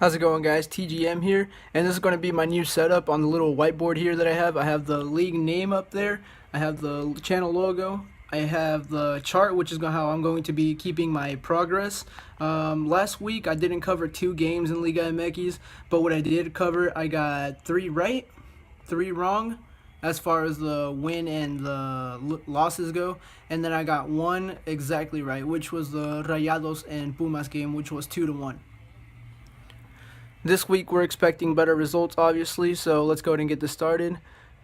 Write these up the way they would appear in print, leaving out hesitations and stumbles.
How's it going, guys? TGM here, and this is going to be my new setup on the little whiteboard here that I have. I have the league name up there, I have the channel logo, I have the chart, which is how I'm going to be keeping my progress. Last week I didn't cover 2 games in Liga MX, but what I did cover, I got 3 right, 3 wrong, as far as the win and the losses go, and then I got 1 exactly right, which was the Rayados and Pumas game, which was 2-1. This week we're expecting better results, obviously, so let's go ahead and get this started.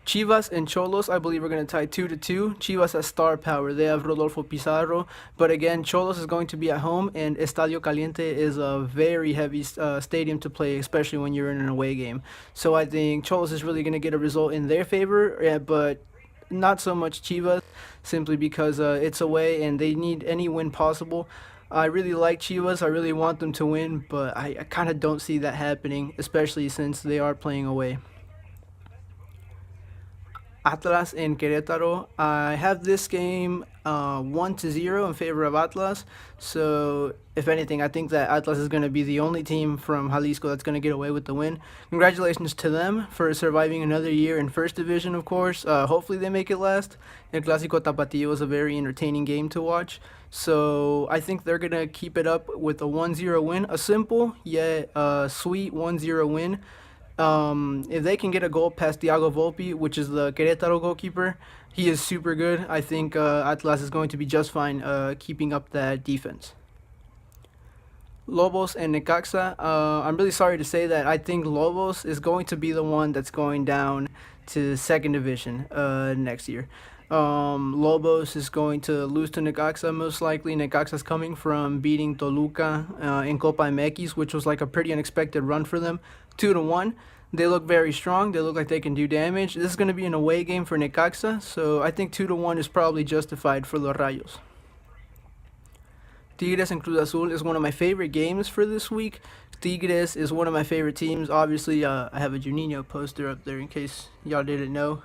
Chivas and Cholos, I believe, are going to tie 2-2. Chivas has star power. They have Rodolfo Pizarro, but again, Cholos is going to be at home, and Estadio Caliente is a very heavy stadium to play, especially when you're in an away game. So I think Cholos is really going to get a result in their favor, but not so much Chivas, simply because it's away and they need any win possible. I really like Chivas. I really want them to win, but I kind of don't see that happening, especially since they are playing away. Atlas and Querétaro. I have this game 1-0 in favor of Atlas. So, if anything, I think that Atlas is going to be the only team from Jalisco that's going to get away with the win. Congratulations to them for surviving another year in First Division, of course. Hopefully they make it last. El Clásico Tapatío was a very entertaining game to watch. So, I think they're going to keep it up with a 1-0 win. A simple yet sweet 1-0 win. If they can get a goal past Thiago Volpi, which is the Querétaro goalkeeper, he is super good. I think Atlas is going to be just fine keeping up that defense. Lobos and Necaxa. I'm really sorry to say that I think Lobos is going to be the one that's going down to second division next year. Lobos is going to lose to Necaxa most likely. Necaxa is coming from beating Toluca in Copa MX, which was like a pretty unexpected run for them, 2-1. They look very strong. They look like they can do damage. This is going to be an away game for Necaxa, so I think 2-1 is probably justified for Los Rayos. Tigres and Cruz Azul is one of my favorite games for this week. Tigres is one of my favorite teams. Obviously, I have a Juninho poster up there in case y'all didn't know.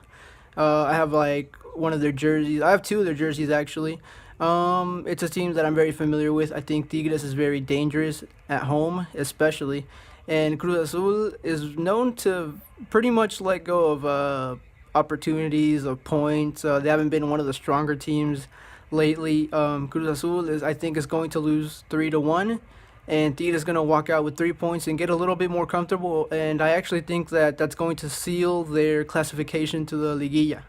I have like one of their jerseys. I have 2 of their jerseys actually. It's a team that I'm very familiar with. I think Tigres is very dangerous at home, especially. And Cruz Azul is known to pretty much let go of opportunities, of points. They haven't been one of the stronger teams lately. Cruz Azul I think is going to lose 3-1. And Tigres is going to walk out with 3 points and get a little bit more comfortable. And I actually think that that's going to seal their classification to the Liguilla.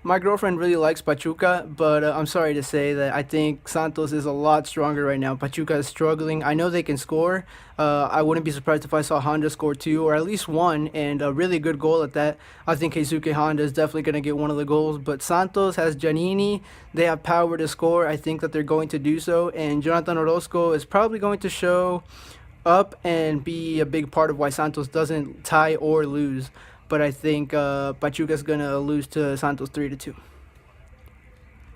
My girlfriend really likes Pachuca, but I'm sorry to say that I think Santos is a lot stronger right now. Pachuca is struggling. I know they can score. I wouldn't be surprised if I saw Honda score 2 or at least 1, and a really good goal at that. I think Keisuke Honda is definitely going to get one of the goals, but Santos has Giannini. They have power to score. I think that they're going to do so, and Jonathan Orozco is probably going to show up and be a big part of why Santos doesn't tie or lose. But I think Pachuca's going to lose to Santos 3-2.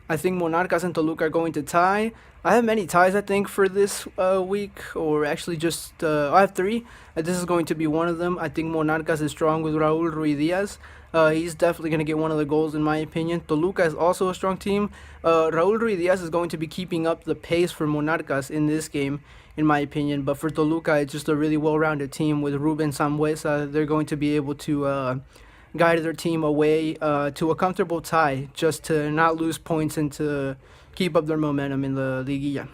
I think Monarcas and Toluca are going to tie. I have many ties, I think, for this week, or actually just, I have 3. This is going to be one of them. I think Monarcas is strong with Raul Ruidiaz. He's definitely going to get one of the goals, in my opinion. Toluca is also a strong team. Raul Ruidiaz is going to be keeping up the pace for Monarcas in this game, in my opinion. But for Toluca, it's just a really well-rounded team with Ruben Sambuesa. They're going to be able to guide their team away to a comfortable tie, just to not lose points and to keep up their momentum in the Liguilla.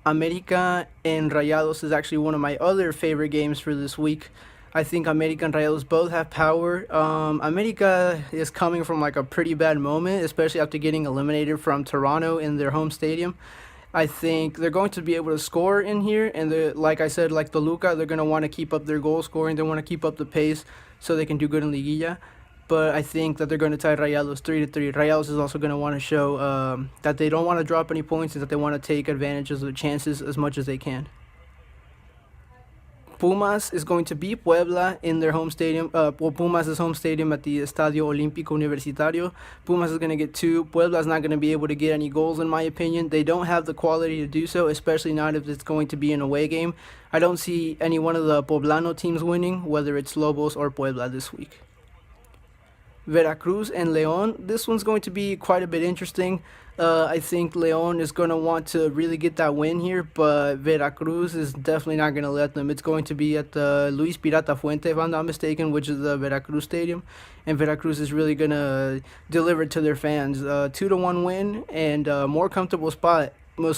America and Rayados is actually one of my other favorite games for this week. I think America and Rayados both have power. America is coming from like a pretty bad moment, especially after getting eliminated from Toronto in their home stadium. I think they're going to be able to score in here, and like I said, like Toluca, they're going to want to keep up their goal scoring. They want to keep up the pace so they can do good in Liguilla. But I think that they're going to tie Rayados 3-3. Rayados is also going to want to show that they don't want to drop any points and that they want to take advantage of the chances as much as they can. Pumas is going to beat Puebla in their home stadium. Pumas' home stadium at the Estadio Olímpico Universitario. Pumas is going to get 2. Puebla is not going to be able to get any goals, in my opinion. They don't have the quality to do so, especially not if it's going to be an away game. I don't see any one of the Poblano teams winning, whether it's Lobos or Puebla this week. Veracruz and Leon. This one's going to be quite a bit interesting. I think Leon is going to want to really get that win here, but Veracruz is definitely not going to let them. It's going to be at the Luis Pirata Fuente, if I'm not mistaken, which is the Veracruz Stadium, and Veracruz is really going to deliver to their fans. 2-1 win and a more comfortable spot, most